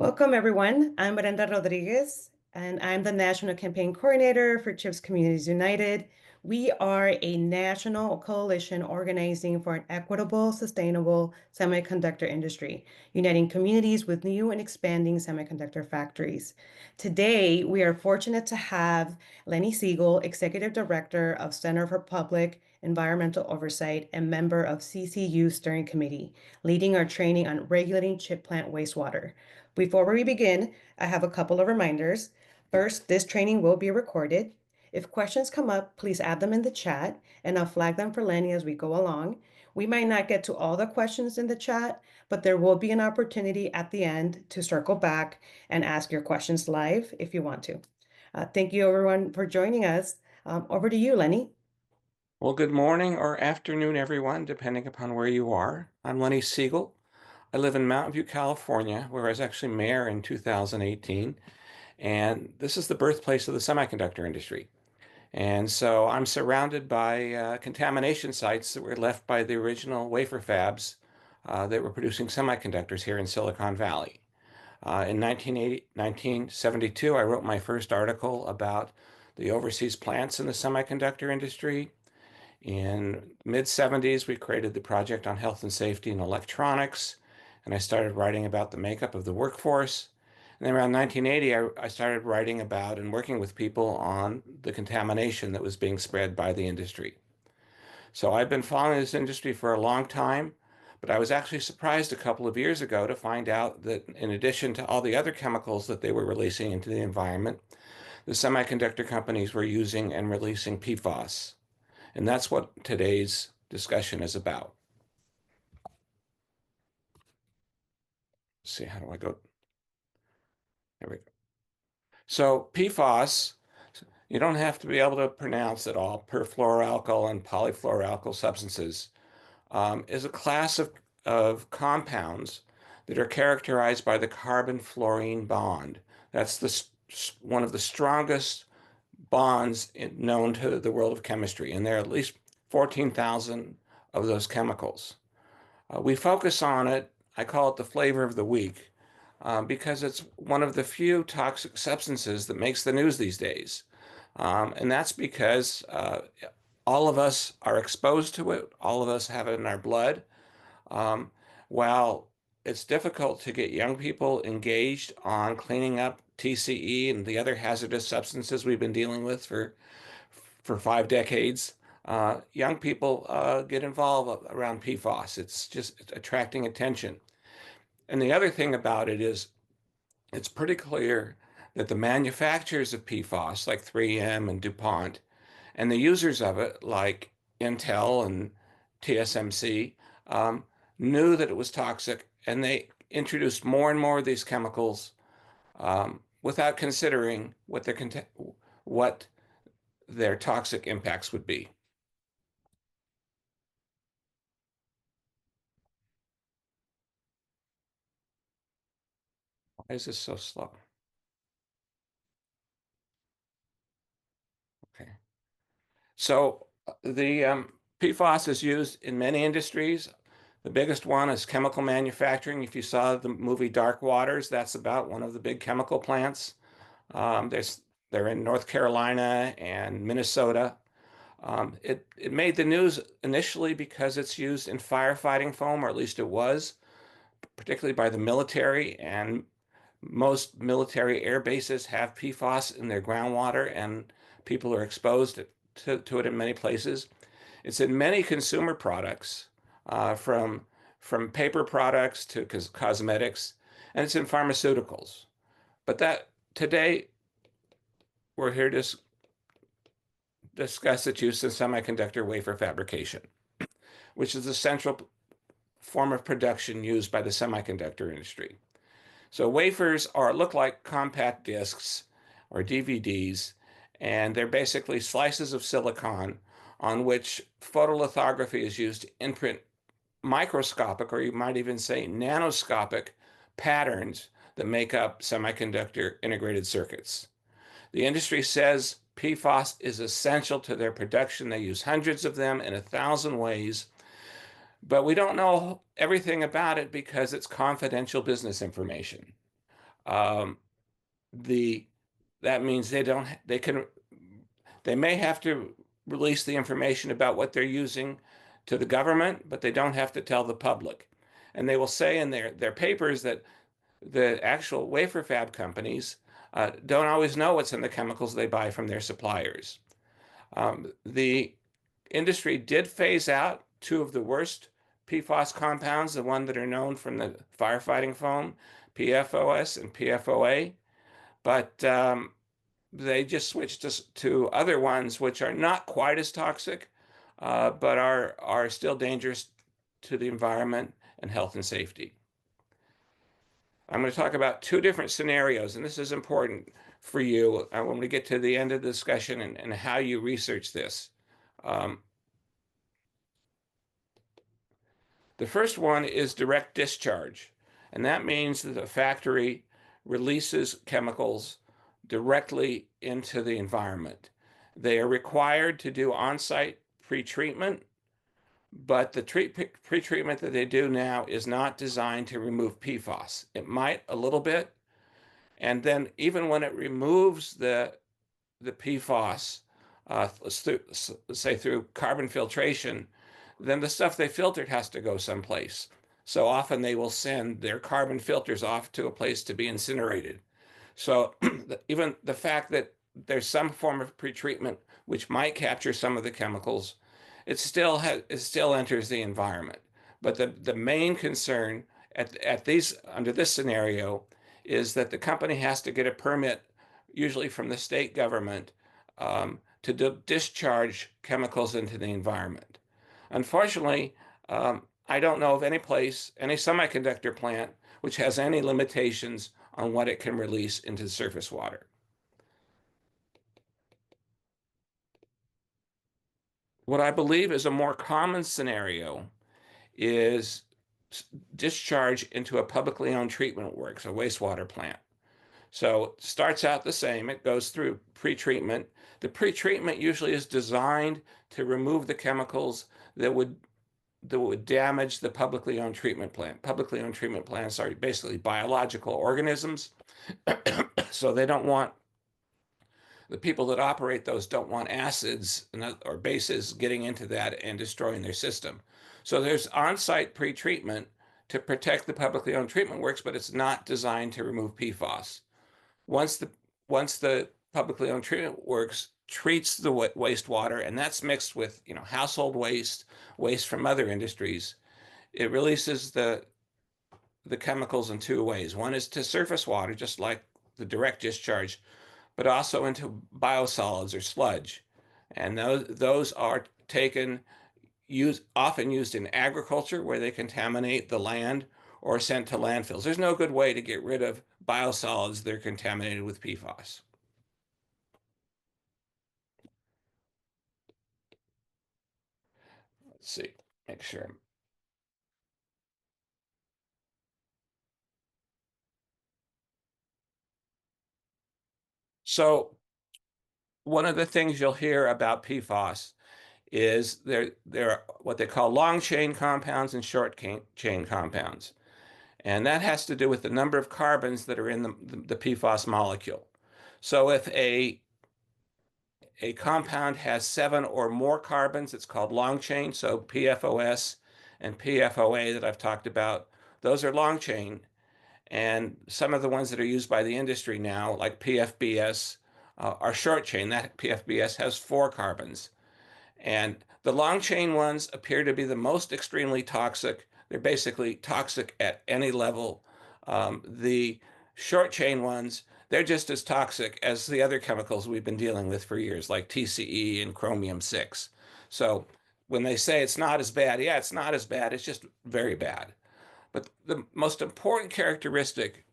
Welcome, everyone. I'm Brenda Rodriguez, and I'm the National Campaign Coordinator for CHIPS Communities United. We are a national coalition organizing for an equitable, sustainable semiconductor industry, uniting communities with new and expanding semiconductor factories. Today, we are fortunate to have Lenny Siegel, Executive Director of Center for Public Environmental Oversight and member of CCU Steering Committee, leading our training on regulating chip plant wastewater. Before we begin, I have a couple of reminders. First, this training will be recorded. If questions come up, please add them in the chat and I'll flag them for Lenny as we go along. We might not get to all the questions in the chat, but there will be an opportunity at the end to circle back and ask your questions live if you want to. Thank you, everyone, for joining us. Over to you, Lenny. Well, good morning or afternoon, everyone, depending upon where you are. I'm Lenny Siegel. I live in Mountain View, California, where I was actually mayor in 2018. And this is the birthplace of the semiconductor industry. And so I'm surrounded by contamination sites that were left by the original wafer fabs that were producing semiconductors here in Silicon Valley. In 1972, I wrote my first article about the overseas plants in the semiconductor industry. In mid-70s, we created the Project on Health and Safety in Electronics, and I started writing about the makeup of the workforce. And then around 1980, I started writing about and working with people on the contamination that was being spread by the industry. So I've been following this industry for a long time, but I was actually surprised a couple of years ago to find out that in addition to all the other chemicals that they were releasing into the environment, the semiconductor companies were using and releasing PFAS. And that's what today's discussion is about. Let's see, how do I go? There we go. So PFAS, you don't have to be able to pronounce it all, perfluoroalkyl and polyfluoroalkyl substances, is a class of compounds that are characterized by the carbon-fluorine bond. That's one of the strongest bonds known to the world of chemistry, and there are at least 14,000 of those chemicals. We focus on it, I call it the flavor of the week, because it's one of the few toxic substances that makes the news these days. And that's because all of us are exposed to it, all of us have it in our blood. While it's difficult to get young people engaged on cleaning up TCE and the other hazardous substances we've been dealing with for 5 decades, young people get involved around PFAS. It's just attracting attention. And the other thing about it is it's pretty clear that the manufacturers of PFAS, like 3M and DuPont, and the users of it, like Intel and TSMC, knew that it was toxic, and they introduced more and more of these chemicals without considering what their toxic impacts would be. Why is this so slow? Okay. So the PFAS is used in many industries. The biggest one is chemical manufacturing. If you saw the movie Dark Waters, that's about one of the big chemical plants. They're in North Carolina and Minnesota. It made the news initially because it's used in firefighting foam, or at least it was, particularly by the military, and most military air bases have PFAS in their groundwater, and people are exposed to it in many places. It's in many consumer products, from paper products to cosmetics, and it's in pharmaceuticals. But that today, we're here to discuss its use in semiconductor wafer fabrication, which is the central form of production used by the semiconductor industry. So wafers look like compact discs or DVDs, and they're basically slices of silicon on which photolithography is used to imprint microscopic, or you might even say nanoscopic, patterns that make up semiconductor integrated circuits. The industry says PFAS is essential to their production. They use hundreds of them in 1,000 ways, but we don't know everything about it because it's confidential business information. Um, that means they may have to release the information about what they're using to the government, but they don't have to tell the public. And they will say in their papers that the actual wafer fab companies don't always know what's in the chemicals they buy from their suppliers. The industry did phase out two of the worst PFAS compounds, the one that are known from the firefighting foam, PFOS and PFOA, but they just switched to other ones which are not quite as toxic, but are still dangerous to the environment and health and safety. I'm going to talk about two different scenarios, and this is important for you when we get to the end of the discussion and how you research this. Um, the first one is direct discharge, and that means that a factory releases chemicals directly into the environment. They are required to do on-site pretreatment, but the pretreatment that they do now is not designed to remove PFAS. It might a little bit, and then even when it removes the PFAS, let's say through carbon filtration, then the stuff they filtered has to go someplace. So often they will send their carbon filters off to a place to be incinerated. So even the fact that there's some form of pretreatment which might capture some of the chemicals, it still enters the environment. But the main concern under this scenario is that the company has to get a permit, usually from the state government, to discharge chemicals into the environment. Unfortunately, I don't know of any semiconductor plant, which has any limitations on what it can release into the surface water. What I believe is a more common scenario is discharge into a publicly owned treatment works, a wastewater plant. So it starts out the same. It goes through pretreatment. The pretreatment usually is designed to remove the chemicals that would damage the publicly owned treatment plant. Publicly owned treatment plants are basically biological organisms. So the people that operate those don't want acids or bases getting into that and destroying their system. So there's on-site pretreatment to protect the publicly owned treatment works, but it's not designed to remove PFAS. Once the publicly owned treatment works treats the wastewater, and that's mixed with household waste from other industries, it releases the chemicals in two ways. One is to surface water, just like the direct discharge, but also into biosolids or sludge. And those are often used in agriculture where they contaminate the land or sent to landfills. There's no good way to get rid of biosolids that are contaminated with PFAS. Let's see, make sure. So one of the things you'll hear about PFAS is there are what they call long chain compounds and short chain compounds. And that has to do with the number of carbons that are in the PFAS molecule. So if a compound has 7 or more carbons, it's called long chain. So PFOS and PFOA that I've talked about, those are long chain. And some of the ones that are used by the industry now, like PFBS, are short chain. That PFBS has 4 carbons. And the long chain ones appear to be the most extremely toxic. They're basically toxic at any level. The short chain ones, they're just as toxic as the other chemicals we've been dealing with for years, like TCE and chromium 6. So when they say it's not as bad, yeah, it's not as bad. It's just very bad. But the most important characteristic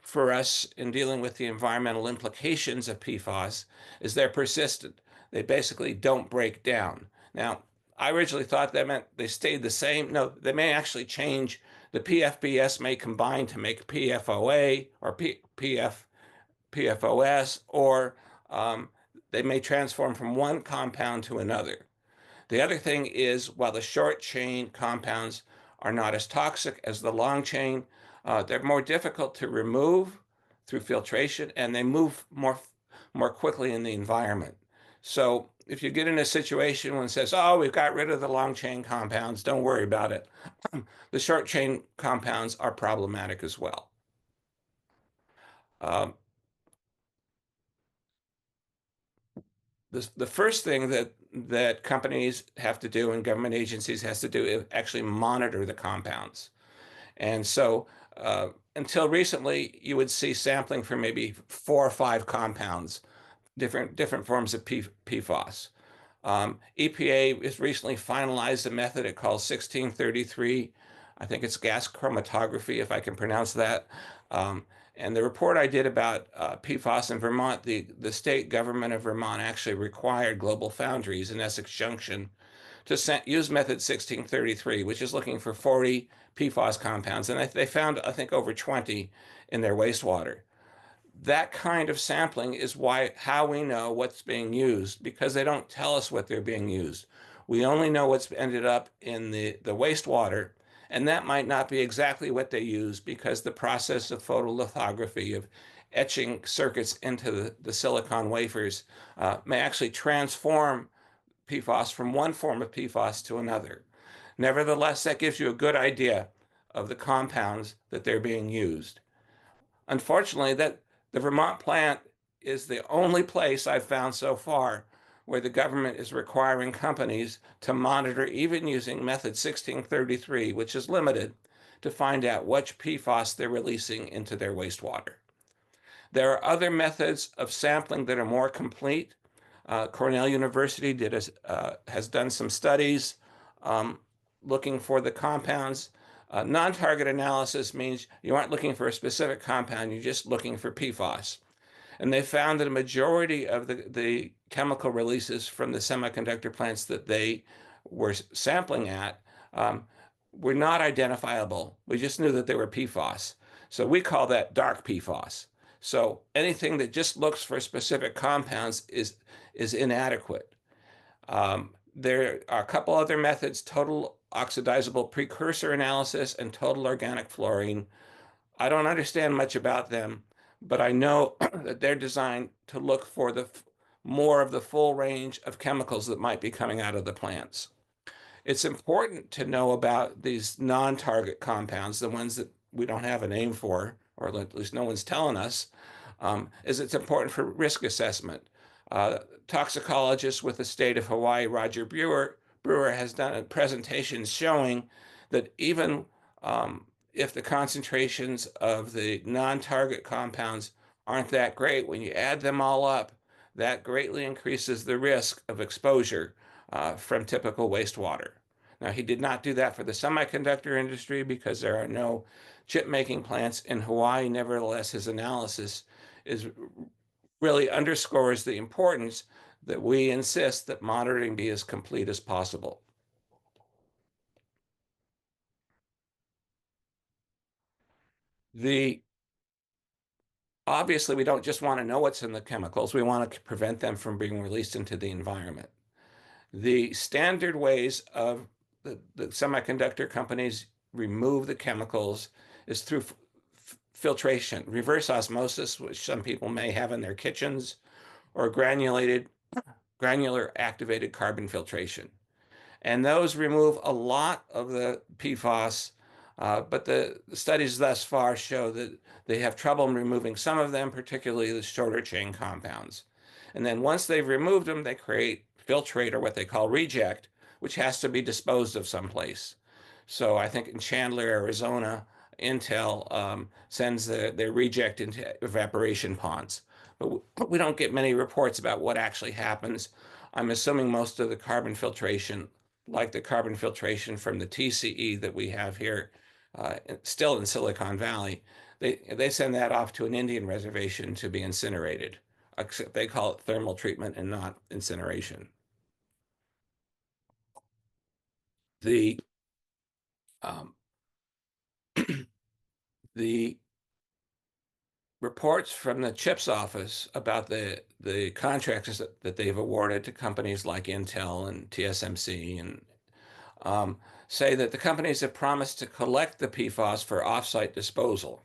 for us in dealing with the environmental implications of PFAS is they're persistent. They basically don't break down. Now, I originally thought that meant they stayed the same. No, they may actually change. The PFBS may combine to make PFOA or PFOS, or they may transform from one compound to another. The other thing is, while the short chain compounds are not as toxic as the long chain, They're more difficult to remove through filtration, and they move more quickly in the environment. So if you get in a situation when it says, oh, we've got rid of the long chain compounds, don't worry about it. The short chain compounds are problematic as well. Um, the first thing that companies have to do and government agencies has to do is actually monitor the compounds. And so until recently, you would see sampling for maybe 4 or 5 compounds, different forms of PFAS. EPA has recently finalized a method it calls 1633. I think it's gas chromatography, if I can pronounce that. Um, and the report I did about PFAS in Vermont, the state government of Vermont actually required Global Foundries in Essex Junction to use method 1633, which is looking for 40 PFAS compounds. And they found, I think, over 20 in their wastewater. That kind of sampling is how we know what's being used, because they don't tell us what they're being used. We only know what's ended up in the wastewater, and that might not be exactly what they use, because the process of photolithography, of etching circuits into the silicon wafers, may actually transform PFAS from one form of PFAS to another. Nevertheless, that gives you a good idea of the compounds that they're being used. Unfortunately, that the Vermont plant is the only place I've found so far where the government is requiring companies to monitor, even using method 1633, which is limited, to find out which PFAS they're releasing into their wastewater. There are other methods of sampling that are more complete. Cornell University has done some studies looking for the compounds. Non-target analysis means you aren't looking for a specific compound, you're just looking for PFAS. And they found that a majority of the chemical releases from the semiconductor plants that they were sampling at were not identifiable. We just knew that they were PFAS. So we call that dark PFAS. So anything that just looks for specific compounds is inadequate. There are a couple other methods: total oxidizable precursor analysis and total organic fluorine. I don't understand much about them, but I know that they're designed to look for more of the full range of chemicals that might be coming out of the plants. It's important to know about these non-target compounds, the ones that we don't have a name for, or at least no one's telling us, is it's important for risk assessment. Toxicologist with the state of Hawaii, Roger Brewer has done a presentation showing that even if the concentrations of the non-target compounds aren't that great, when you add them all up, that greatly increases the risk of exposure from typical wastewater. Now, he did not do that for the semiconductor industry because there are no chip making plants in Hawaii. Nevertheless, his analysis really underscores the importance that we insist that monitoring be as complete as possible. Obviously, we don't just want to know what's in the chemicals. We want to prevent them from being released into the environment. The standard ways of the semiconductor companies remove the chemicals is through filtration, reverse osmosis, which some people may have in their kitchens, or granular activated carbon filtration. And those remove a lot of the PFAS, but the studies thus far show that they have trouble in removing some of them, particularly the shorter chain compounds. And then once they've removed them, they create filtrate, or what they call reject, which has to be disposed of someplace. So I think in Chandler, Arizona, Intel sends their reject into evaporation ponds. But we don't get many reports about what actually happens. I'm assuming most of the carbon filtration, like the carbon filtration from the TCE that we have here, still in Silicon Valley, they send that off to an Indian reservation to be incinerated. Except they call it thermal treatment and not incineration. The um, the reports from the CHIPS office about the contracts that they've awarded to companies like Intel and TSMC and say that the companies have promised to collect the PFAS for offsite disposal.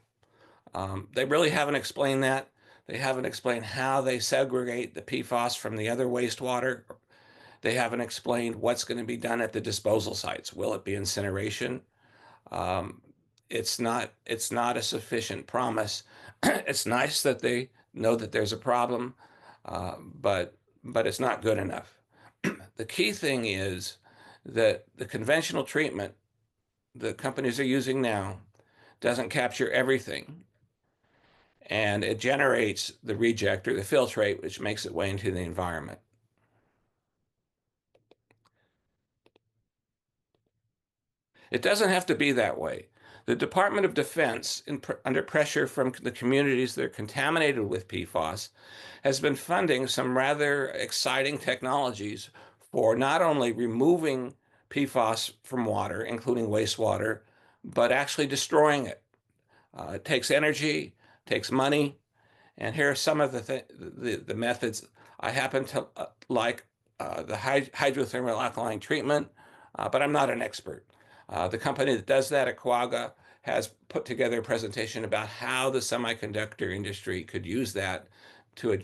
They really haven't explained that. They haven't explained how they segregate the PFAS from the other wastewater. They haven't explained what's going to be done at the disposal sites. Will it be incineration? Um, it's not a sufficient promise. It's nice that they know that there's a problem, but it's not good enough. The key thing is that the conventional treatment the companies are using now doesn't capture everything, and it generates the reject or the filtrate, which makes its way into the environment. It doesn't have to be that way. The Department of Defense, under pressure from the communities that are contaminated with PFAS, has been funding some rather exciting technologies for not only removing PFAS from water, including wastewater, but actually destroying it. It takes energy, takes money, and here are some of the methods. I happen to like the hydrothermal alkaline treatment, but I'm not an expert. The company that does that, Aquaga, has put together a presentation about how the semiconductor industry could use that to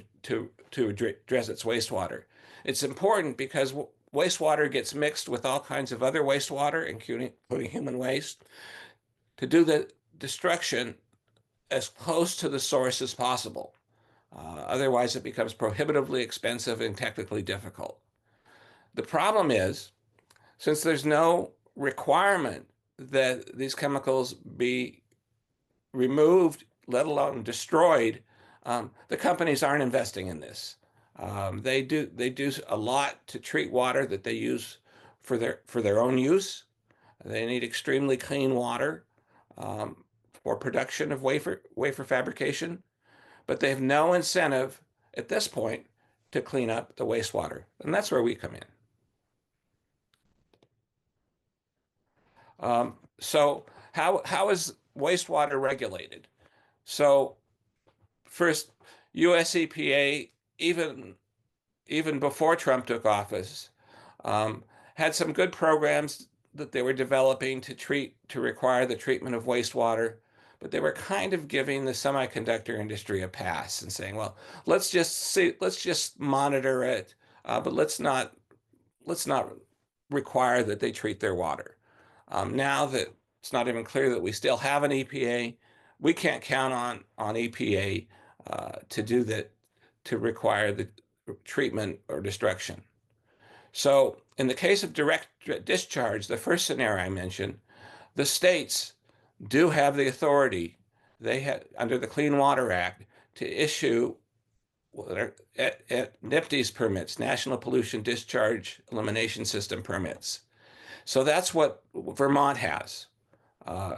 address its wastewater. It's important because wastewater gets mixed with all kinds of other wastewater, including human waste, to do the destruction as close to the source as possible. Otherwise, it becomes prohibitively expensive and technically difficult. The problem is, since there's no requirement that these chemicals be removed, let alone destroyed, the companies aren't investing in this. They do a lot to treat water that they use for their own use. They need extremely clean water um, for production of wafer fabrication, but they have no incentive at this point to clean up the wastewater, and that's where we come in. So how is wastewater regulated? So first, US EPA, even before Trump took office, um, had some good programs that they were developing to require the treatment of wastewater, but they were kind of giving the semiconductor industry a pass and saying, well, let's just monitor it, but let's not require that they treat their water. Now that it's not even clear that we still have an EPA, we can't count on EPA to do that, to require the treatment or destruction. So in the case of direct discharge, the first scenario I mentioned, the states do have the authority, they have under the Clean Water Act, to issue NPDES permits, National Pollution Discharge Elimination System permits. So that's what Vermont has,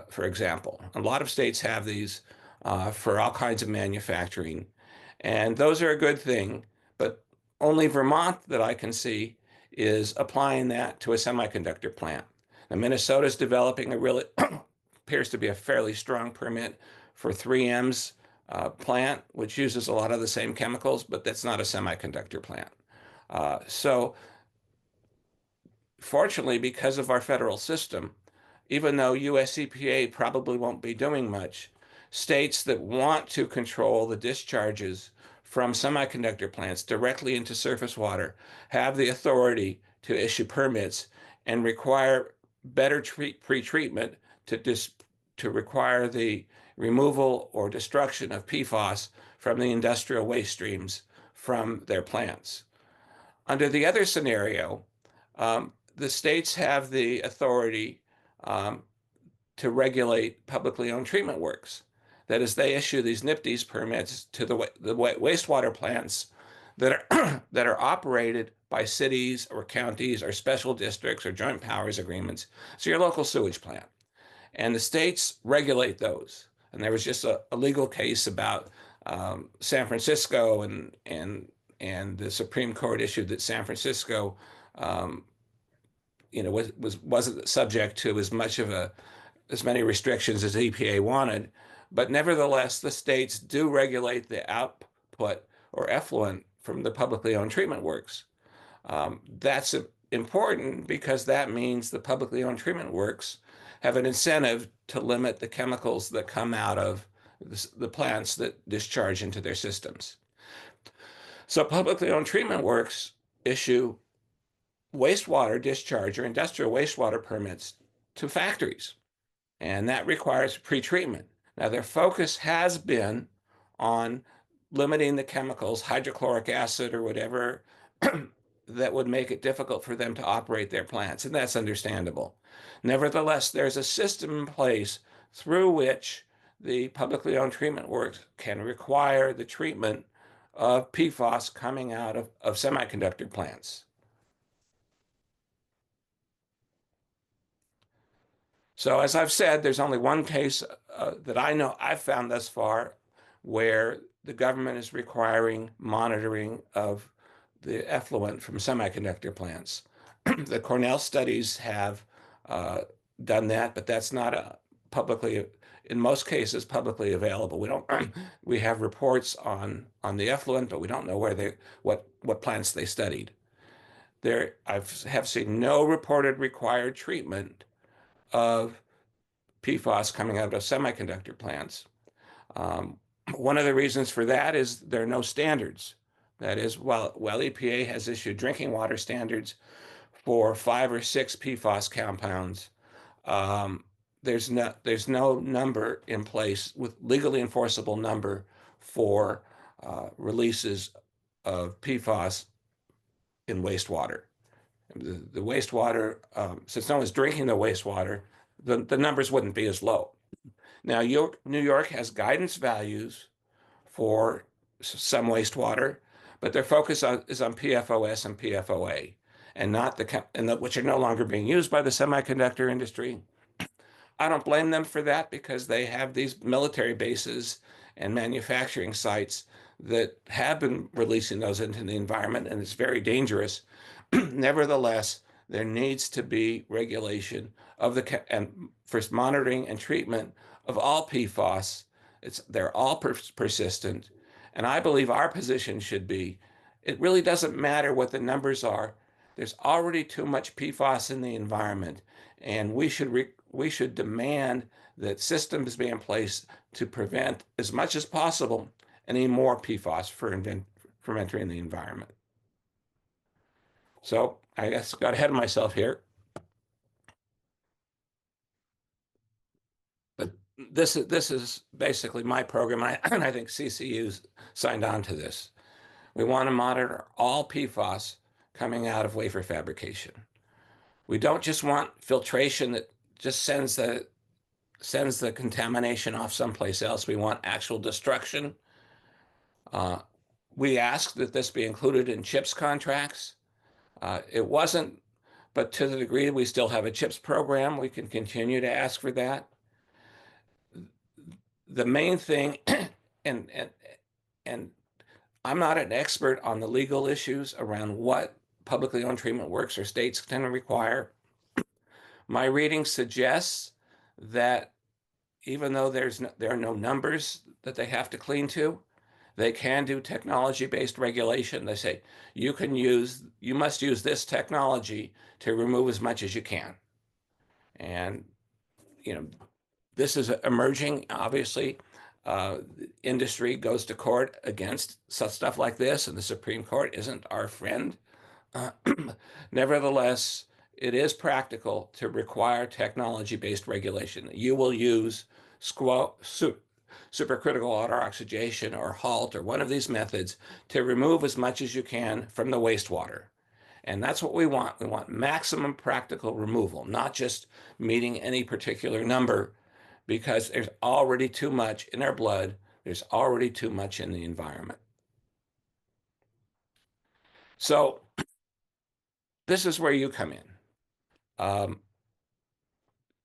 for example. A lot of states have these for all kinds of manufacturing, and those are a good thing, but only Vermont that I can see is applying that to a semiconductor plant. Now, Minnesota's developing a really appears to be a fairly strong permit for 3M's plant, which uses a lot of the same chemicals, but that's not a semiconductor plant. So fortunately, because of our federal system, even though US EPA probably won't be doing much, states that want to control the discharges from semiconductor plants directly into surface water have the authority to issue permits and require better pre-treatment to require the removal or destruction of PFAS from the industrial waste streams from their plants. Under the other scenario, the states have the authority to regulate publicly owned treatment works. That is, they issue these NPDES permits to the wastewater plants that are that are operated by cities or counties or special districts or joint powers agreements. So your local sewage plant, and the states regulate those. And there was just a legal case about San Francisco, and the Supreme Court issued that San Francisco um, wasn't subject to as many restrictions as EPA wanted, but nevertheless, the states do regulate the output or effluent from the publicly owned treatment works. important because that means the publicly owned treatment works have an incentive to limit the chemicals that come out of the plants that discharge into their systems. So publicly owned treatment works issue wastewater discharge or industrial wastewater permits to factories, and that requires pretreatment. Now, their focus has been on limiting the chemicals, hydrochloric acid or whatever, that would make it difficult for them to operate their plants, and that's understandable. Nevertheless, there's a system in place through which the publicly owned treatment works can require the treatment of PFAS coming out of semiconductor plants. So as I've said, there's only one case that I know I've found thus far where the government is requiring monitoring of the effluent from semiconductor plants. The Cornell studies have done that, but that's not publicly, in most cases, publicly available. We don't. We have reports on the effluent, but we don't know what plants they studied. I have seen no reported required treatment of PFAS coming out of semiconductor plants. One of the reasons for that is there are no standards. That is, while EPA has issued drinking water standards for 5 or 6 PFAS compounds, there's no number in place with legally enforceable number for releases of PFAS in wastewater. The wastewater, since no one's drinking the wastewater, the numbers wouldn't be as low. Now, New York has guidance values for some wastewater, but their focus is on PFOS and PFOA, and not which are no longer being used by the semiconductor industry. I don't blame them for that because they have these military bases and manufacturing sites that have been releasing those into the environment, and it's very dangerous. Nevertheless, there needs to be regulation of and first monitoring and treatment of all PFAS. They're all persistent, and I believe our position should be: it really doesn't matter what the numbers are. There's already too much PFAS in the environment, and we should demand that systems be in place to prevent as much as possible any more PFAS from entering the environment. So I guess got ahead of myself here. But this is basically my program, and I think CCU's signed on to this. We want to monitor all PFAS coming out of wafer fabrication. We don't just want filtration that just sends the contamination off someplace else. We want actual destruction. We asked that this be included in CHIPS contracts. It wasn't, but to the degree we still have a CHIPS program, we can continue to ask for that. The main thing, and I'm not an expert on the legal issues around what publicly owned treatment works or states can require. My reading suggests that even though there are no numbers that they have to clean to, they can do technology-based regulation. They say you must use this technology to remove as much as you can. And this is emerging. Obviously, industry goes to court against such stuff like this, and the Supreme Court isn't our friend. Nevertheless, it is practical to require technology-based regulation. You will use supercritical water oxidation or HALT or one of these methods to remove as much as you can from the wastewater. And that's what we want. We want maximum practical removal, not just meeting any particular number, because there's already too much in our blood. There's already too much in the environment. So this is where you come in.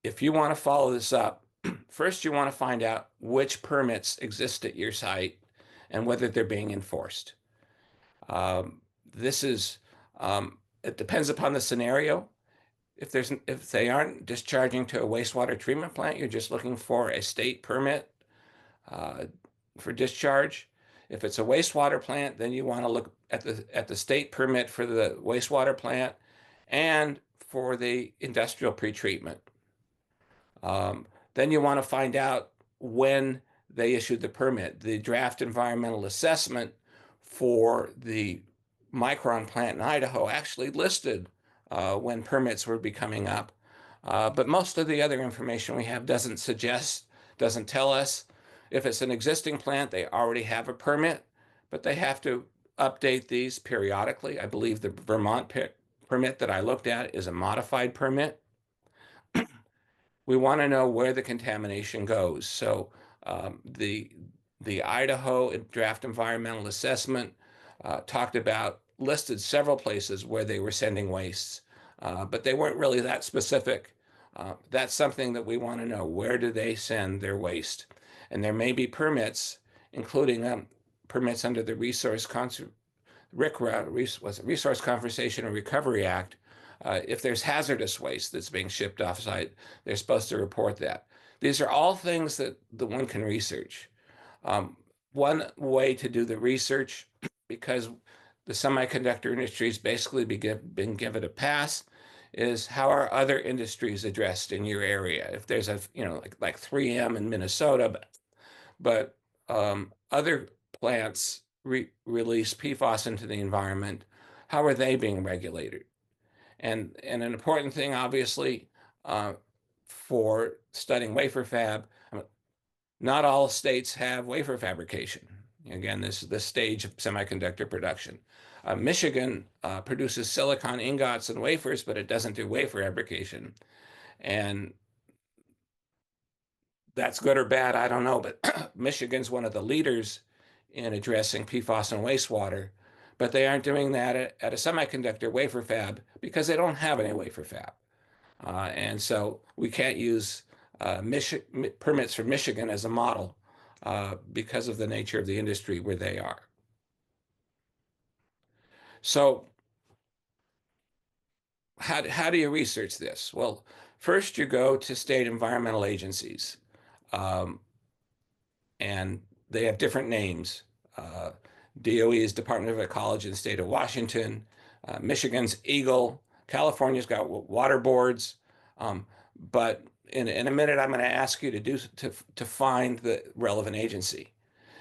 If you want to follow this up, first you want to find out which permits exist at your site and whether they're being enforced. It depends upon the scenario. If they aren't discharging to a wastewater treatment plant, you're just looking for a state permit for discharge. If it's a wastewater plant, then you want to look at the state permit for the wastewater plant and for the industrial pretreatment. Then you want to find out when they issued the permit. The draft environmental assessment for the Micron plant in Idaho actually listed when permits would be coming up. But most of the other information we have doesn't tell us. If it's an existing plant, they already have a permit, but they have to update these periodically. I believe the Vermont permit that I looked at is a modified permit. We want to know where the contamination goes. So the Idaho draft environmental assessment talked about listed several places where they were sending wastes, but they weren't really that specific. That's something that we want to know. Where do they send their waste? And there may be permits, including permits under the Resource Conservation and Recovery Act. If there's hazardous waste that's being shipped offsite, they're supposed to report that. These are all things that the one can research. One way to do the research, because the semiconductor industry has basically been given a pass, is how are other industries addressed in your area? If there's like 3M in Minnesota, but other plants release PFAS into the environment, how are they being regulated? And an important thing, obviously, for studying wafer fab, not all states have wafer fabrication. Again, this is the stage of semiconductor production. Michigan produces silicon ingots and wafers, but it doesn't do wafer fabrication. And that's good or bad, I don't know, but Michigan's one of the leaders in addressing PFAS and wastewater, but they aren't doing that at a semiconductor wafer fab because they don't have any wafer fab. And so we can't use permits from Michigan as a model because of the nature of the industry where they are. So how do you research this? Well, first you go to state environmental agencies, and they have different names. DOE is Department of Ecology in the state of Washington. Michigan's Eagle. California's got water boards. But in a minute, I'm going to ask you to find the relevant agency.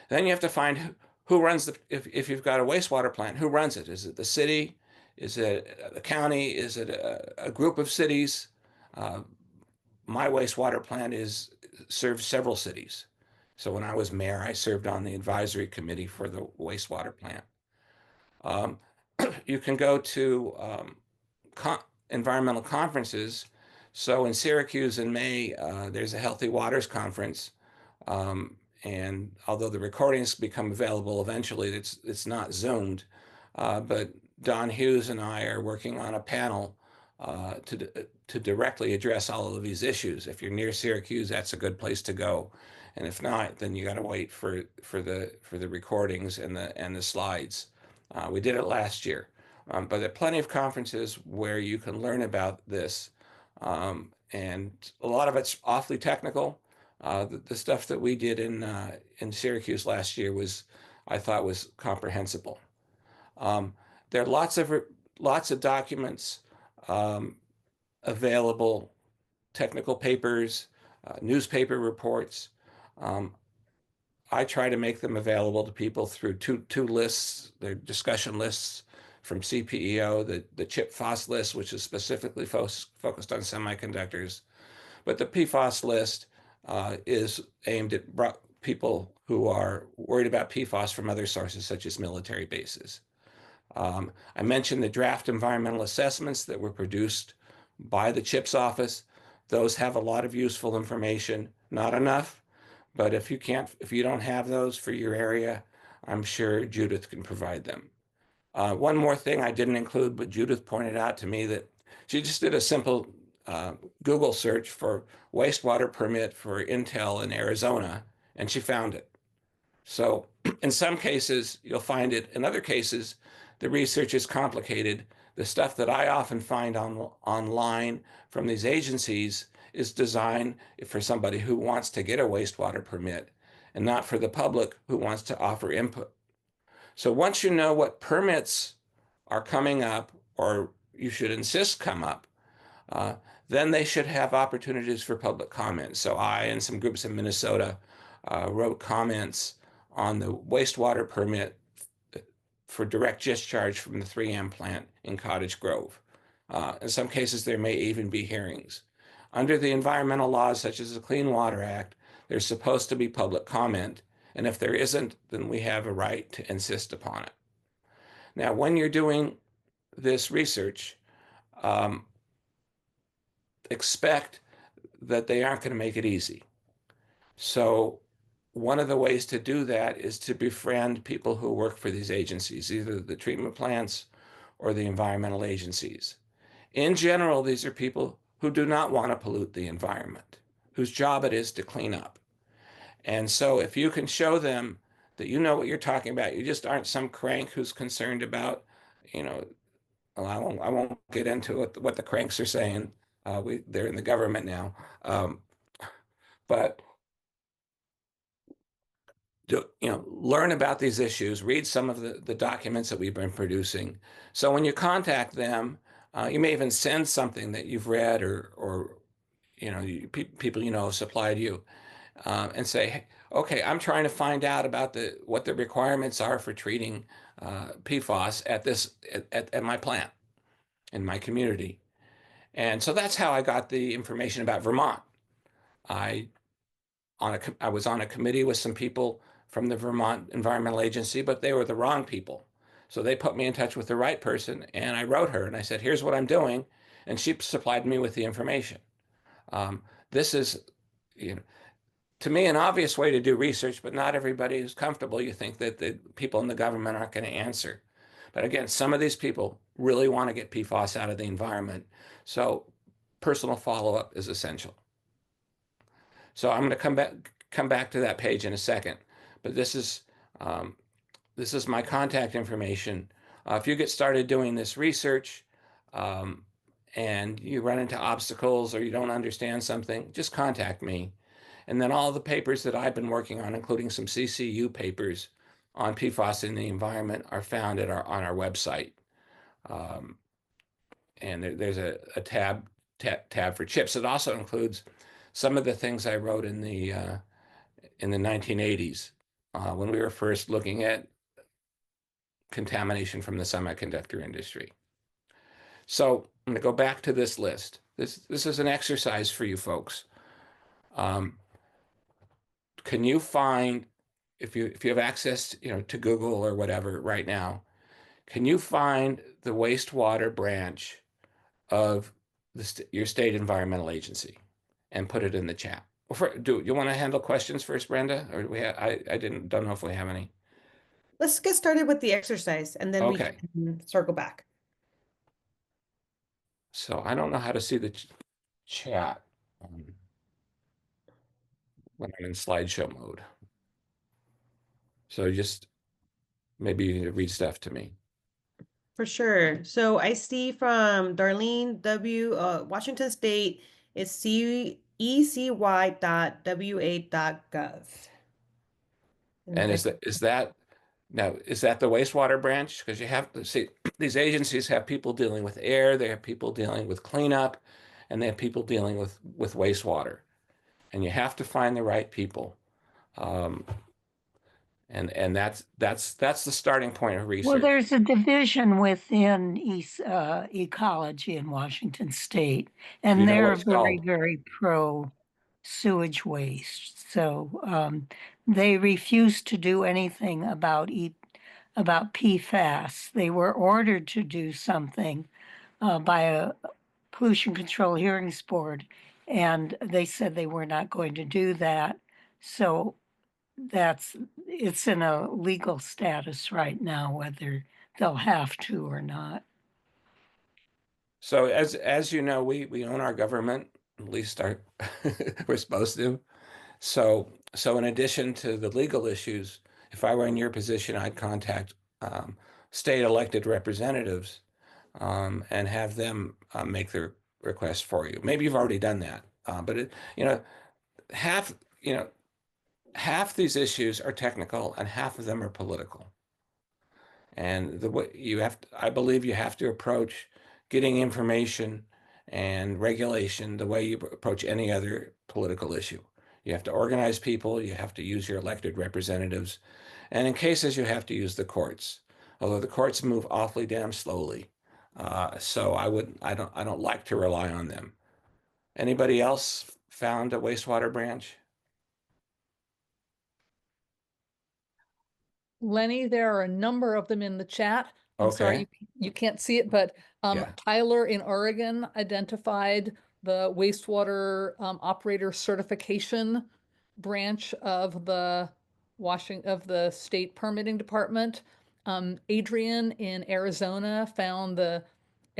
Then you have to find who runs if you've got a wastewater plant, who runs it? Is it the city? Is it the county? Is it a group of cities? My wastewater plant serves several cities. So when I was mayor, I served on the advisory committee for the wastewater plant. You can go to environmental conferences. So in Syracuse in May, there's a Healthy Waters Conference. And although the recordings become available eventually, it's not Zoomed. But Don Hughes and I are working on a panel to directly address all of these issues. If you're near Syracuse, that's a good place to go. And if not, then you got to wait for the recordings and the slides. We did it last year, but there are plenty of conferences where you can learn about this, and a lot of it's awfully technical. The stuff that we did in Syracuse last year I thought was comprehensible. There are lots of documents available, technical papers, newspaper reports. I try to make them available to people through two lists. They're discussion lists from CPEO, the CHIP FOSS list, which is specifically focused on semiconductors. But the PFAS list is aimed at people who are worried about PFAS from other sources, such as military bases. I mentioned the draft environmental assessments that were produced by the CHIPS office. Those have a lot of useful information, not enough, but if you don't have those for your area, I'm sure Judith can provide them. One more thing I didn't include, but Judith pointed out to me that she just did a simple Google search for wastewater permit for Intel in Arizona, and she found it. So in some cases, you'll find it. In other cases, the research is complicated. The stuff that I often find online from these agencies is designed for somebody who wants to get a wastewater permit and not for the public who wants to offer input. So once you know what permits are coming up or you should insist come up, uh, then they should have opportunities for public comment. So I and some groups in Minnesota wrote comments on the wastewater permit for direct discharge from the 3M plant in Cottage Grove. In some cases, there may even be hearings. Under the environmental laws, such as the Clean Water Act, there's supposed to be public comment. And if there isn't, then we have a right to insist upon it. Now, when you're doing this research, um, expect that they aren't going to make it easy. So one of the ways to do that is to befriend people who work for these agencies, either the treatment plants or the environmental agencies. In general, these are people who do not want to pollute the environment, whose job it is to clean up. And so if you can show them that you know what you're talking about, you just aren't some crank who's concerned about, you know, well, I won't get into what the cranks are saying. They're in the government now. But learn about these issues, read some of the documents that we've been producing. So when you contact them, you may even send something that you've read or people supplied you, and say, hey, okay, I'm trying to find out about what the requirements are for treating PFAS at my plant in my community. And so that's how I got the information about Vermont. I I was on a committee with some people from the Vermont Environmental Agency, but they were the wrong people. So they put me in touch with the right person, and I wrote her and I said, here's what I'm doing. And she supplied me with the information. This is, you know, to me, an obvious way to do research, but not everybody is comfortable. You think that the people in the government aren't going to answer. But again, some of these people really want to get PFAS out of the environment. So personal follow-up is essential. So I'm going to come back to that page in a second. But this is my contact information. If you get started doing this research and you run into obstacles or you don't understand something, just contact me. And then all the papers that I've been working on, including some CCU papers on PFAS in the environment, are found on our website. And there's a tab for chips. It also includes some of the things I wrote in the 1980s when we were first looking at contamination from the semiconductor industry. So I'm going to go back to this list. This is an exercise for you folks. Can you find, if you have access, to Google or whatever right now, can you find the wastewater branch of your state environmental agency and put it in the chat? Do you want to handle questions first, Brenda? Or don't know if we have any. Let's get started with the exercise and then we Okay. can circle back. So I don't know how to see the chat when I'm in slideshow mode. So just maybe you need to read stuff to me. For sure. So I see from Darlene W. Washington State, it's cecy.wa.gov. And is that now, is that the wastewater branch? Because you have to see these agencies have people dealing with air, they have people dealing with cleanup, and they have people dealing with wastewater. And you have to find the right people. And that's the starting point of research. Well, there's a division within ecology in Washington State, and they're very, very pro sewage waste. So they refuse to do anything about PFAS. They were ordered to do something by a pollution control hearings board, and they said they were not going to do that. So it's in a legal status right now, whether they'll have to or not. So as you know, we own our government, at least we're supposed to. So in addition to the legal issues, if I were in your position, I'd contact state elected representatives and have them make their request for you. Maybe you've already done that, but half half these issues are technical and half of them are political. And the way I believe you have to approach getting information and regulation the way you approach any other political issue. You have to organize people, you have to use your elected representatives, and in cases you have to use the courts, although the courts move awfully damn slowly. So I don't like to rely on them. Anybody else found a wastewater branch? Lenny, there are a number of them in the chat. I'm sorry, Okay. you can't see it, but Yeah. Tyler in Oregon identified the wastewater operator certification branch of the state permitting department. Adrian in Arizona found the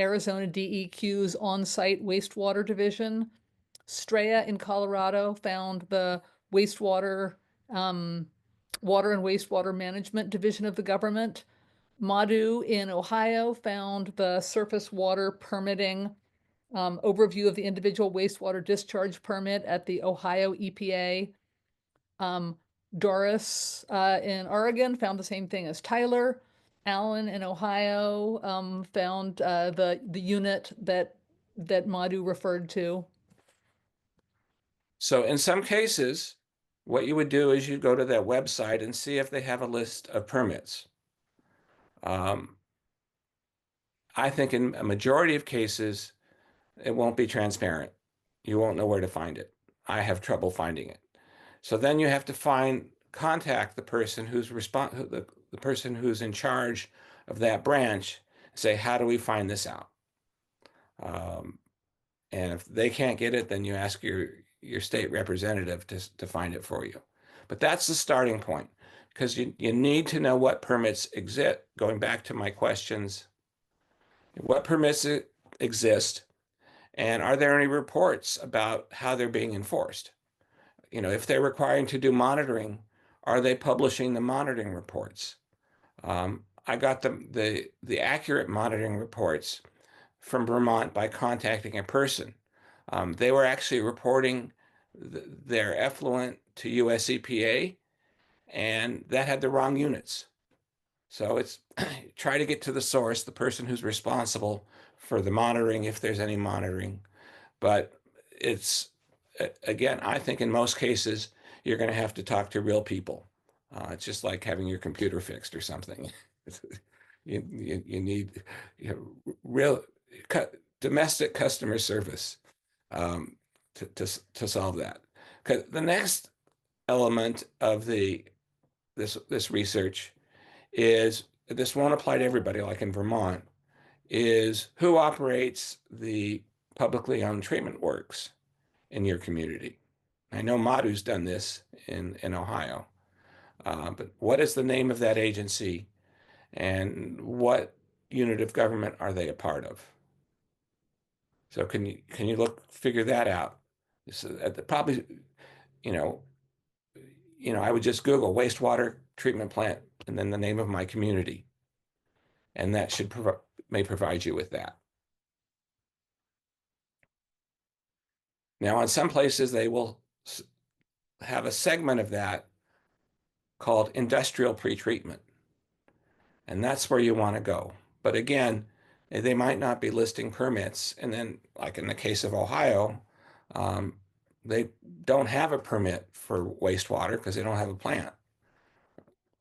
Arizona DEQ's on-site wastewater division. Straya in Colorado found the wastewater Water and Wastewater Management Division of the government. Madhu in Ohio found the surface water permitting overview of the individual wastewater discharge permit at the Ohio EPA. Doris in Oregon found the same thing as Tyler. Alan in Ohio found the unit that Madhu referred to. So in some cases, what you would do is you go to their website and see if they have a list of permits. I think in a majority of cases, it won't be transparent. You won't know where to find it. I have trouble finding it. So then you have to contact the person the person who's in charge of that branch, and say, how do we find this out? And if they can't get it, then you ask your state representative to find it for you. But that's the starting point, because you need to know what permits exist. Going back to my questions, what permits exist, and are there any reports about how they're being enforced? If they're requiring to do monitoring, are they publishing the monitoring reports? I got the accurate monitoring reports from Vermont by contacting a person. They were actually reporting their effluent to US EPA, and that had the wrong units. So it's try to get to the source, the person who's responsible for the monitoring, if there's any monitoring. But it's, again, I think in most cases, you're going to have to talk to real people. It's just like having your computer fixed or something. You need real domestic customer service to solve that. Because the next element of this research is, this won't apply to everybody, like in Vermont, is who operates the publicly owned treatment works in your community. I know Madhu's done this in Ohio, but what is the name of that agency, and what unit of government are they a part of? So can you figure that out? So probably, I would just Google wastewater treatment plant and then the name of my community, and that may provide you with that. Now, in some places, they will have a segment of that called industrial pretreatment, and that's where you want to go. But again, they might not be listing permits, and then, like in the case of Ohio, they don't have a permit for wastewater because they don't have a plant.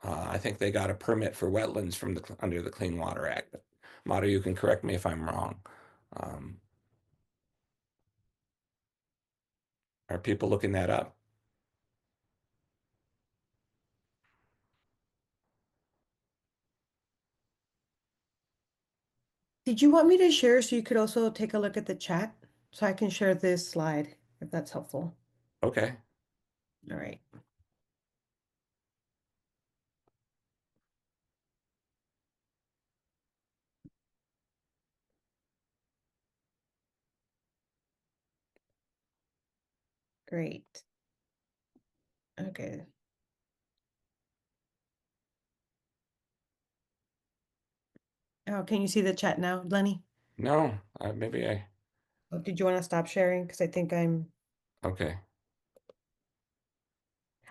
I think they got a permit for wetlands from under the Clean Water Act. Madhu, you can correct me if I'm wrong. Are people looking that up? Did you want me to share so you could also take a look at the chat? So I can share this slide, if that's helpful. Okay. All right. Great. Okay. Oh, can you see the chat now, Lenny? No, maybe Oh, did you want to stop sharing? Because I think okay.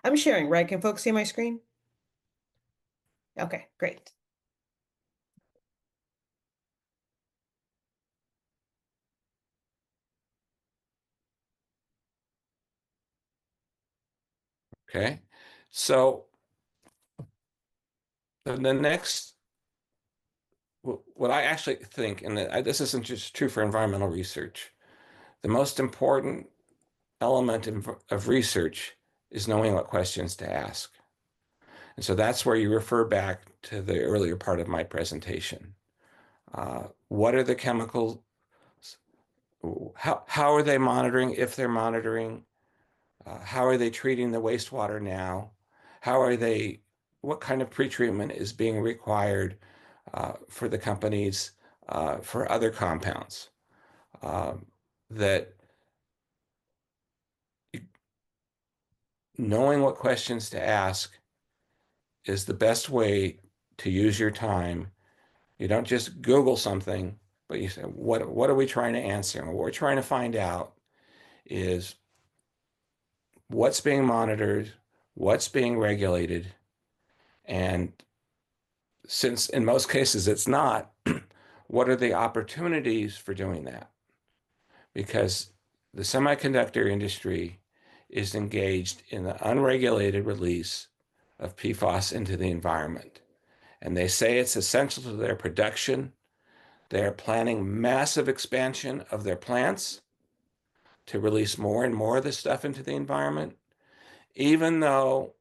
I'm sharing, right? Can folks see my screen? Okay, great. Okay, so the next, what I actually think, and this isn't just true for environmental research, the most important element of research is knowing what questions to ask. And so that's where you refer back to the earlier part of my presentation. What are the chemicals? How are they monitoring, if they're monitoring? How are they treating the wastewater now? What kind of pretreatment is being required for the companies for other compounds? That knowing what questions to ask is the best way to use your time. You don't just Google something, but you say, what are we trying to answer? And what we're trying to find out is what's being monitored, what's being regulated, and since in most cases it's not, what are the opportunities for doing that? Because the semiconductor industry is engaged in the unregulated release of PFAS into the environment. And they say it's essential to their production. They are planning massive expansion of their plants to release more and more of this stuff into the environment, even though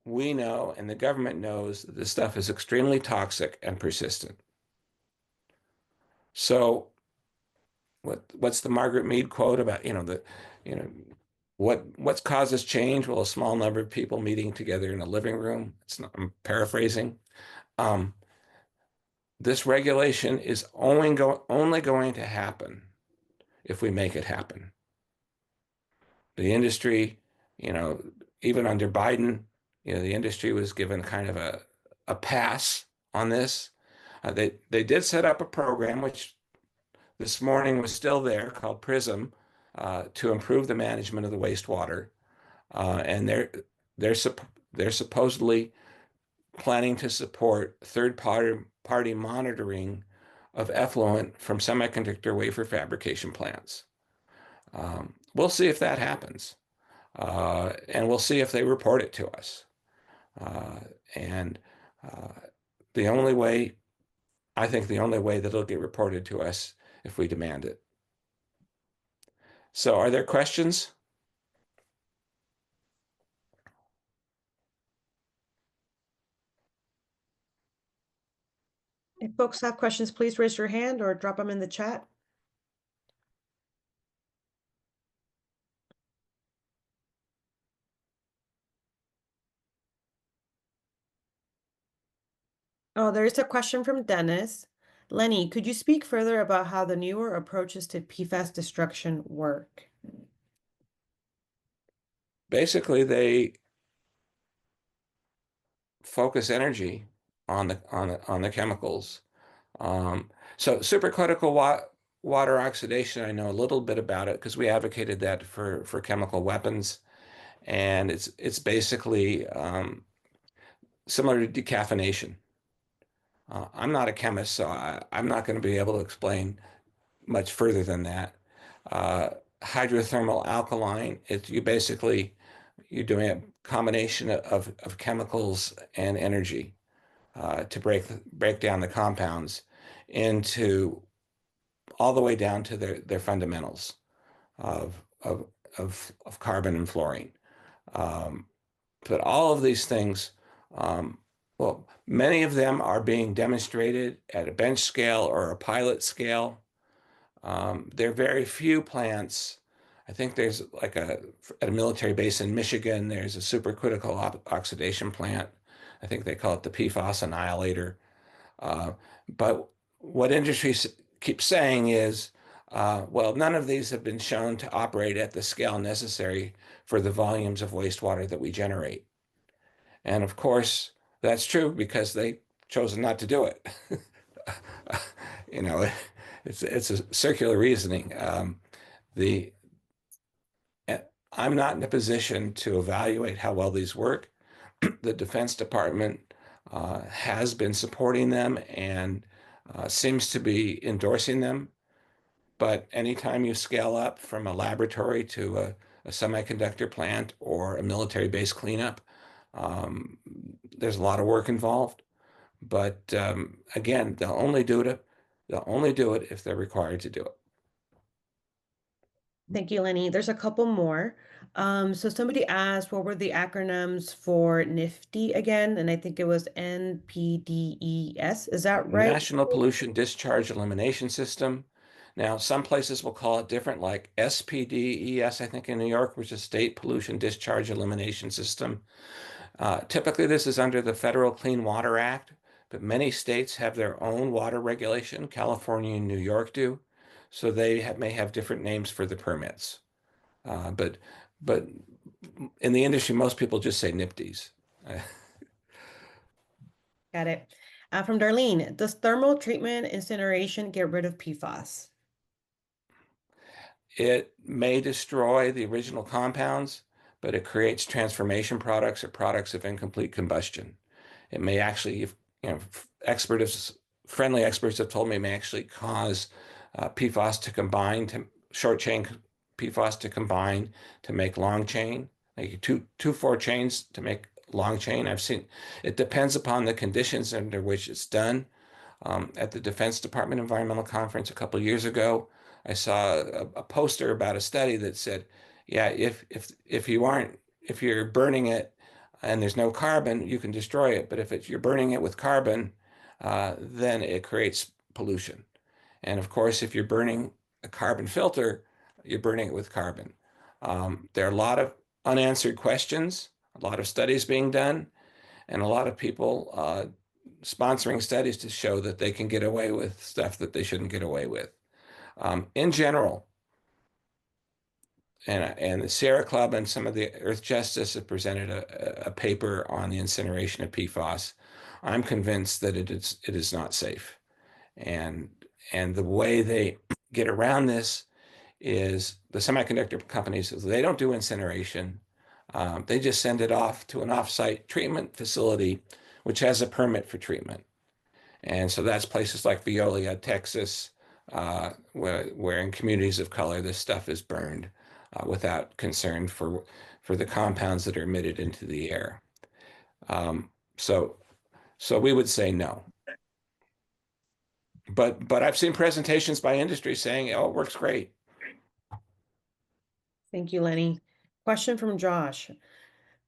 we know and the government knows that this stuff is extremely toxic and persistent. So what's the Margaret Mead quote about, what causes change? Well, a small number of people meeting together in a living room. I'm paraphrasing. This regulation is only going to happen if we make it happen. The industry, even under Biden, the industry was given kind of a pass on this. They did set up a program, which this morning was still there, called PRISM, to improve the management of the wastewater. And they're supposedly planning to support third-party monitoring of effluent from semiconductor wafer fabrication plants. We'll see if that happens. And we'll see if they report it to us. And the only way, I think the only way that it'll get reported to us if we demand it. So are there questions? If folks have questions, please raise your hand or drop them in the chat. Oh, there is a question from Dennis. Lenny, could you speak further about how the newer approaches to PFAS destruction work? Basically, they focus energy on the chemicals. So supercritical water oxidation, I know a little bit about it because we advocated that for chemical weapons, and it's basically similar to decaffeination. I'm not a chemist, so I'm not going to be able to explain much further than that. Hydrothermal alkaline, you're doing a combination of chemicals and energy to break down the compounds into all the way down to their fundamentals of carbon and fluorine. But all of these things, well, many of them are being demonstrated at a bench scale or a pilot scale. There are very few plants. I think there's at a military base in Michigan, there's a supercritical oxidation plant. I think they call it the PFAS annihilator. But what industry keeps saying is, well, none of these have been shown to operate at the scale necessary for the volumes of wastewater that we generate. And of course, that's true because they chosen not to do it. It's a circular reasoning. I'm not in a position to evaluate how well these work. The Defense Department has been supporting them and seems to be endorsing them. But anytime you scale up from a laboratory to a semiconductor plant or a military base cleanup. There's a lot of work involved, but again, they'll only do it if they're required to do it. Thank you, Lenny. There's a couple more. So somebody asked, what were the acronyms for NIFTY again? And I think it was NPDES. Is that right? National Pollution Discharge Elimination System. Now, some places will call it different, like SPDES, I think in New York, which is State Pollution Discharge Elimination System. Typically, this is under the Federal Clean Water Act, but many states have their own water regulation. California and New York do, so they may have different names for the permits. But in the industry, most people just say NIPDs. Got it. From Darlene, does thermal treatment incineration get rid of PFAS? It may destroy the original compounds, but it creates transformation products or products of incomplete combustion. It may actually, friendly experts have told me it may actually cause PFAS to combine, to short chain PFAS to combine to make long chain, like two 4 chains to make long chain. I've seen it depends upon the conditions under which it's done. At the Defense Department Environmental Conference a couple of years ago, I saw a poster about a study that said, yeah, if you're burning it and there's no carbon, you can destroy it. But if you're burning it with carbon, then it creates pollution. And of course, if you're burning a carbon filter, you're burning it with carbon. There are a lot of unanswered questions, a lot of studies being done, and a lot of people sponsoring studies to show that they can get away with stuff that they shouldn't get away with. In general, and the Sierra Club and some of the Earth Justice have presented a paper on the incineration of PFAS. I'm convinced that it is not safe. And the way they get around this is the semiconductor companies, they don't do incineration. They just send it off to an off-site treatment facility, which has a permit for treatment. And so that's places like Veolia, Texas, where in communities of color, this stuff is burned without concern for the compounds that are emitted into the air. So we would say no. But I've seen presentations by industry saying, oh, it works great. Thank you, Lenny. Question from Josh.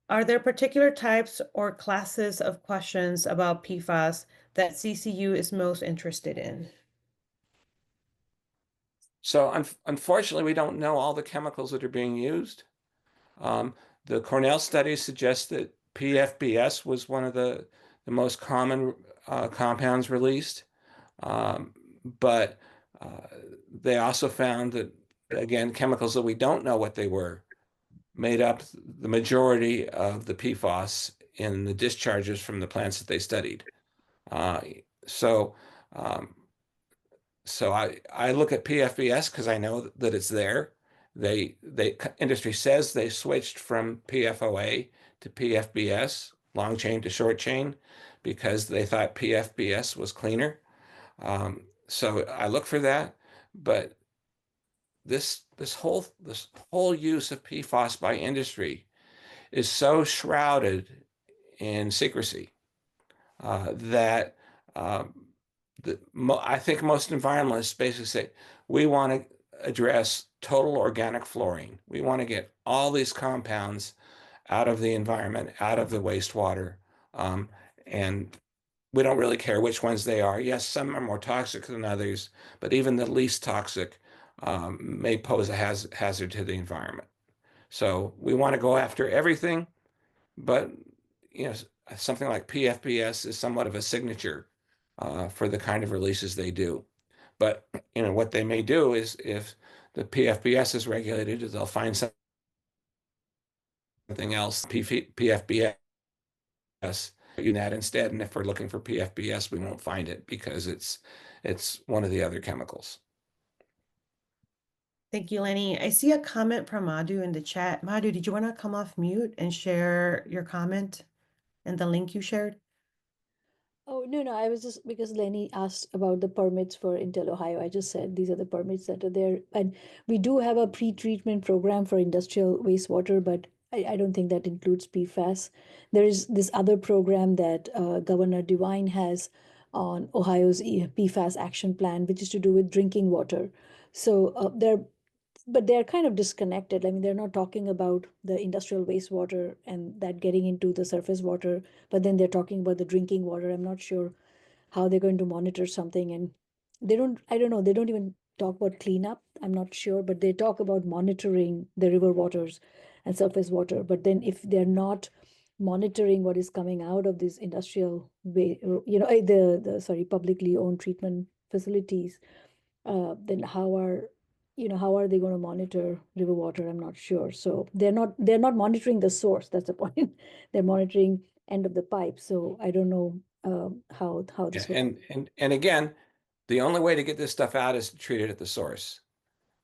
Are there particular types or classes of questions about PFAS that CCU is most interested in? So unfortunately, we don't know all the chemicals that are being used. The Cornell study suggests that PFBS was one of the most common compounds released. But they also found that, again, chemicals that we don't know what they were made up the majority of the PFAS in the discharges from the plants that they studied. So I look at PFBS because I know that it's there. Industry says they switched from PFOA to PFBS, long chain to short chain, because they thought PFBS was cleaner. So I look for that, but this whole use of PFAS by industry is so shrouded in secrecy that I think most environmentalists basically say we want to address total organic fluorine. We want to get all these compounds out of the environment, out of the wastewater, and we don't really care which ones they are. Yes, some are more toxic than others, but even the least toxic may pose a hazard to the environment. So we want to go after everything, but something like PFBS is somewhat of a signature for the kind of releases they do. But what they may do is, if the PFBS is regulated, is they'll find something else, PFBS, that instead. And if we're looking for PFBS, we won't find it because it's one of the other chemicals. Thank you, Lenny. I see a comment from Madhu in the chat. Madhu, did you want to come off mute and share your comment and the link you shared? Oh, no, no, I was just because Lenny asked about the permits for Intel Ohio. I just said these are the permits that are there. And we do have a pre-treatment program for industrial wastewater, but I don't think that includes PFAS. There is this other program that Governor DeWine has on Ohio's PFAS action plan, which is to do with drinking water. So but they're kind of disconnected. I mean, they're not talking about the industrial wastewater and that getting into the surface water, but then they're talking about the drinking water. I'm not sure how they're going to monitor something. And I don't know, they don't even talk about cleanup. I'm not sure, but they talk about monitoring the river waters and surface water. But then if they're not monitoring what is coming out of these industrial publicly owned treatment facilities, then how are they going to monitor river water? I'm not sure. So they're not monitoring the source. That's the point. They're monitoring end of the pipe. So I don't know how Yeah, this will. and again, the only way to get this stuff out is to treat it at the source.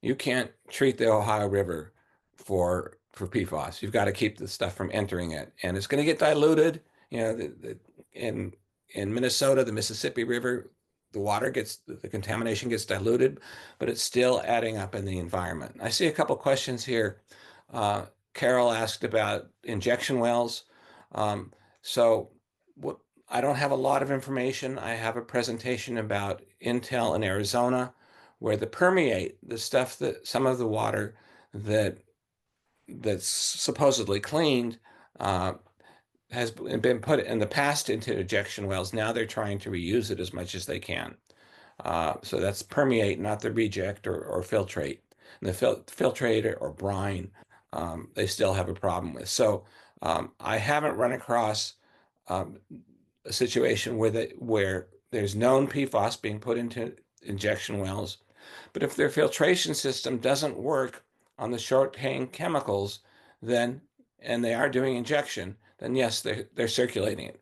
You can't treat the Ohio River for PFAS. You've got to keep the stuff from entering it, and it's going to get diluted. You know, in Minnesota, the Mississippi River, the contamination gets diluted, but it's still adding up in the environment. I see a couple questions here. Carol asked about injection wells. So what I don't have a lot of information. I have a presentation about Intel in Arizona where the permeate, the stuff that some of the water that's supposedly cleaned has been put in the past into injection wells. Now they're trying to reuse it as much as they can. So that's permeate, not the reject or filtrate. And the filtrate or brine, they still have a problem with. So I haven't run across a situation where there's known PFAS being put into injection wells. But if their filtration system doesn't work on the short-hang chemicals, then and they are doing injection, then yes, they're circulating it.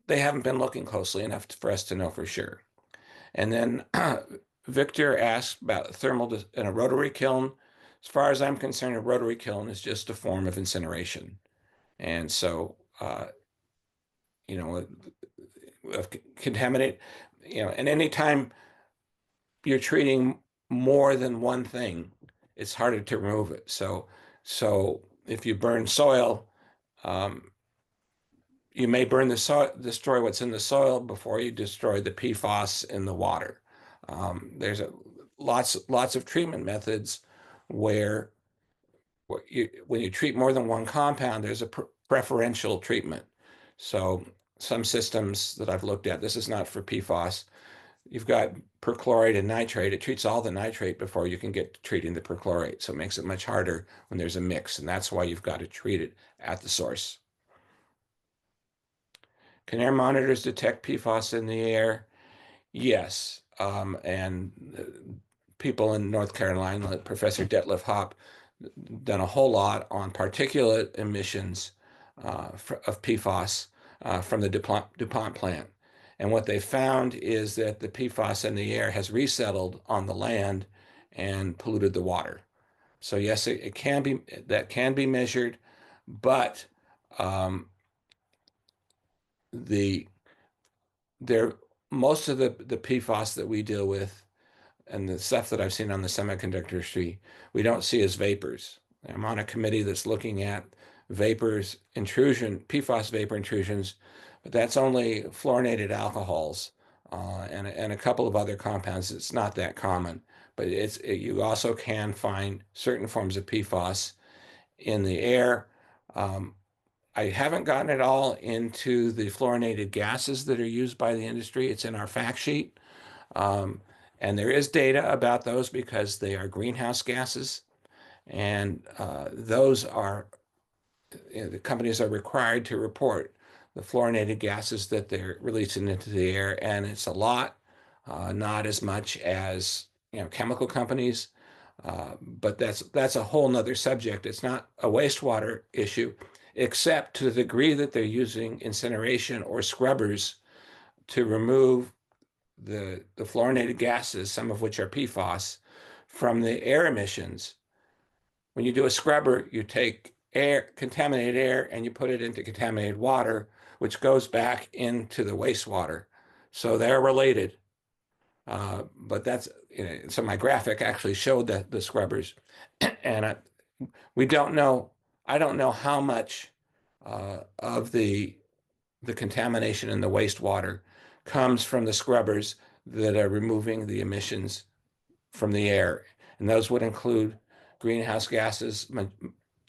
They haven't been looking closely enough for us to know for sure. And then Victor asked about thermal in a rotary kiln. As far as I'm concerned, a rotary kiln is just a form of incineration. And so, you know, contaminate, and anytime you're treating more than one thing, it's harder to remove it. So if you burn soil, you may burn the soil, destroy what's in the soil before you destroy the PFAS in the water. There's lots of treatment methods where when you treat more than one compound, there's a preferential treatment. So some systems that I've looked at, this is not for PFAS, you've got perchlorate and nitrate. It treats all the nitrate before you can get to treating the perchlorate. So it makes it much harder when there's a mix. And that's why you've got to treat it at the source. Can air monitors detect PFAS in the air? Yes. And people in North Carolina, like Professor Detlef Hopp, done a whole lot on particulate emissions of PFAS from the DuPont plant. And what they found is that the PFAS in the air has resettled on the land and polluted the water. So yes, it can be measured, but the there most of the PFAS that we deal with and the stuff that I've seen on the semiconductor industry, we don't see as vapors. I'm on a committee that's looking at PFAS vapor intrusions, but that's only fluorinated alcohols and a couple of other compounds. It's not that common, but you also can find certain forms of PFAS in the air. I haven't gotten it all into the fluorinated gases that are used by the industry. It's in our fact sheet. And there is data about those because they are greenhouse gases. And those are, the companies are required to report the fluorinated gases that they're releasing into the air. And it's a lot, not as much as, chemical companies. But that's a whole nother subject. It's not a wastewater issue, except to the degree that they're using incineration or scrubbers to remove the fluorinated gases, some of which are PFAS, from the air emissions. When you do a scrubber, you take contaminated air, and you put it into contaminated water. which goes back into the wastewater. So they're related. But that's, so my graphic actually showed that the scrubbers, and we don't know, I don't know how much of the contamination in the wastewater comes from the scrubbers that are removing the emissions from the air. And those would include greenhouse gases,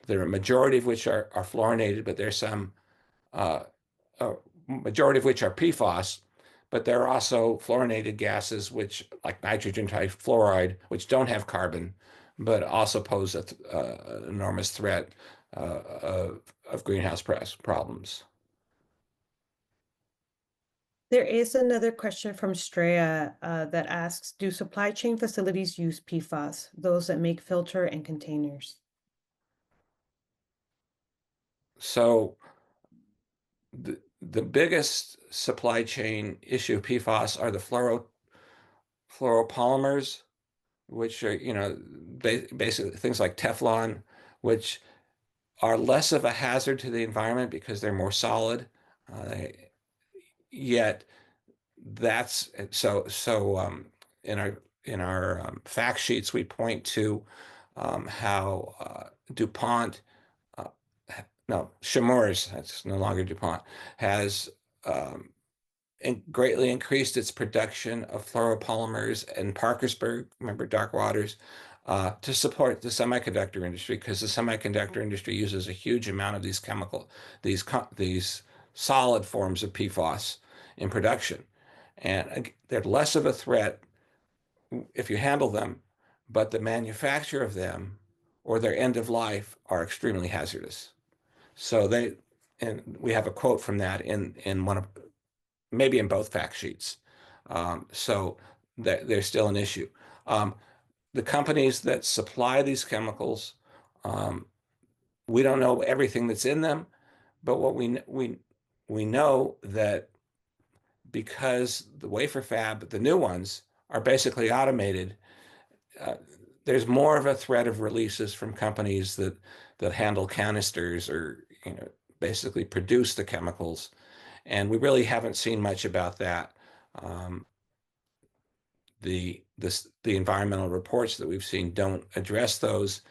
the majority of which are fluorinated, but there's some, majority of which are PFAS, but there are also fluorinated gases, which like nitrogen trifluoride, which don't have carbon, but also pose an enormous threat of greenhouse problems. There is another question from Straya that asks, do supply chain facilities use PFAS, those that make filter and containers? So the biggest supply chain issue of PFAS are the fluoropolymers, which are, basically things like Teflon, which are less of a hazard to the environment because they're more solid. Yet that's in our fact sheets, we point to how DuPont, no, Chemours, that's no longer DuPont, has greatly increased its production of fluoropolymers in Parkersburg, remember Dark Waters, to support the semiconductor industry, because the semiconductor industry uses a huge amount of these solid forms of PFAS in production. And they're less of a threat if you handle them, but the manufacture of them or their end of life are extremely hazardous. So and we have a quote from that in one of, maybe in both fact sheets. So there's still an issue. The companies that supply these chemicals, we don't know everything that's in them, but what we know that because the wafer fab, the new ones, are basically automated, there's more of a threat of releases from companies that handle canisters or basically produce the chemicals, and we really haven't seen much about that. The environmental reports that we've seen don't address those.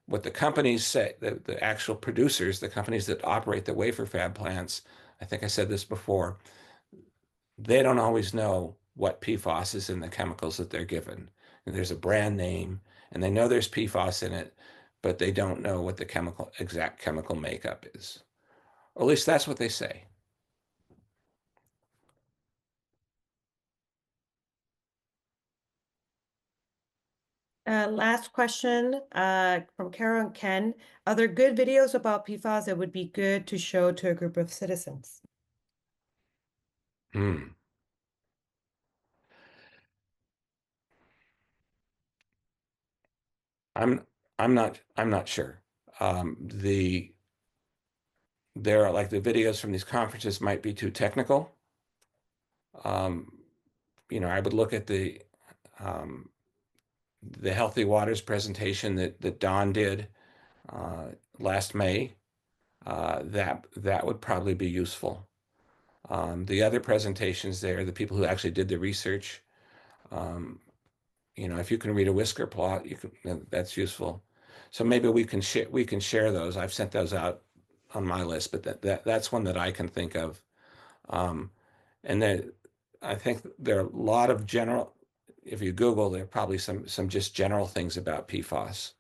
What the companies say, the actual producers, the companies that operate the wafer fab plants, I think I said this before, they don't always know what PFAS is in the chemicals that they're given. And there's a brand name, and they know there's PFAS in it, but they don't know what the exact chemical makeup is. Or at least that's what they say. Last question from Carol and Ken. Are there good videos about PFAS that would be good to show to a group of citizens? I'm not sure. There are, like, the videos from these conferences might be too technical. I would look at the Healthy Waters presentation that Don did last May. That would probably be useful. The other presentations there, the people who actually did the research, if you can read a whisker plot, that's useful. So maybe we can share those. I've sent those out on my list, but that's one that I can think of. And then I think there are a lot of general, if you Google, there are probably some just general things about PFAS.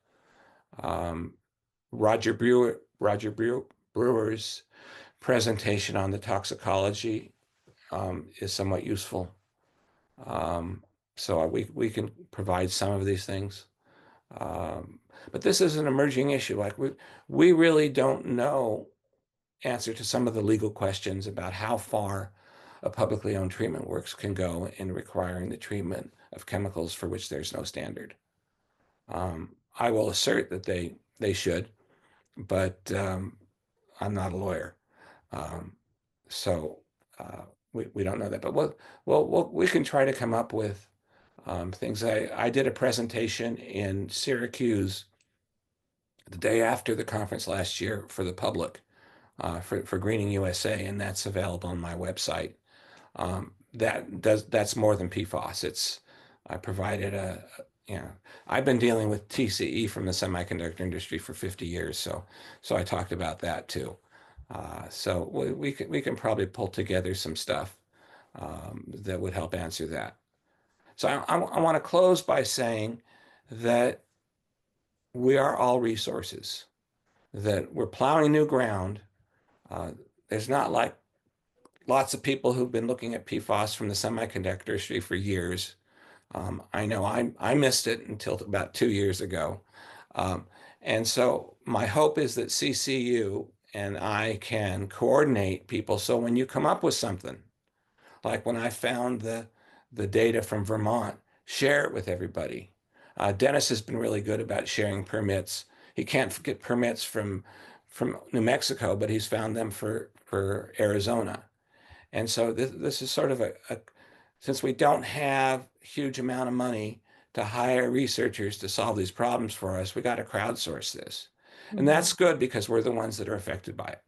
Roger Brewer's presentation on the toxicology is somewhat useful. So we can provide some of these things. But this is an emerging issue. Like we really don't know answer to some of the legal questions about how far a publicly owned treatment works can go in requiring the treatment of chemicals for which there's no standard. I will assert that they should, but I'm not a lawyer. So we don't know that, but we can try to come up with things. I did a presentation in Syracuse the day after the conference last year for the public for Greening USA, and that's available on my website. That's more than PFAS. I provided I've been dealing with TCE from the semiconductor industry for 50 years, so I talked about that too. So we can probably pull together some stuff that would help answer that. So I want to close by saying that we are all resources, that we're plowing new ground. There's not like lots of people who've been looking at PFAS from the semiconductor industry for years. I know I missed it until about 2 years ago. And so my hope is that CCU and I can coordinate people. So when you come up with something, like when I found the data from Vermont, share it with everybody. Dennis has been really good about sharing permits. He can't get permits from New Mexico, but he's found them for Arizona. And so this is sort of since we don't have a huge amount of money to hire researchers to solve these problems for us, we got to crowdsource this. And that's good because we're the ones that are affected by it.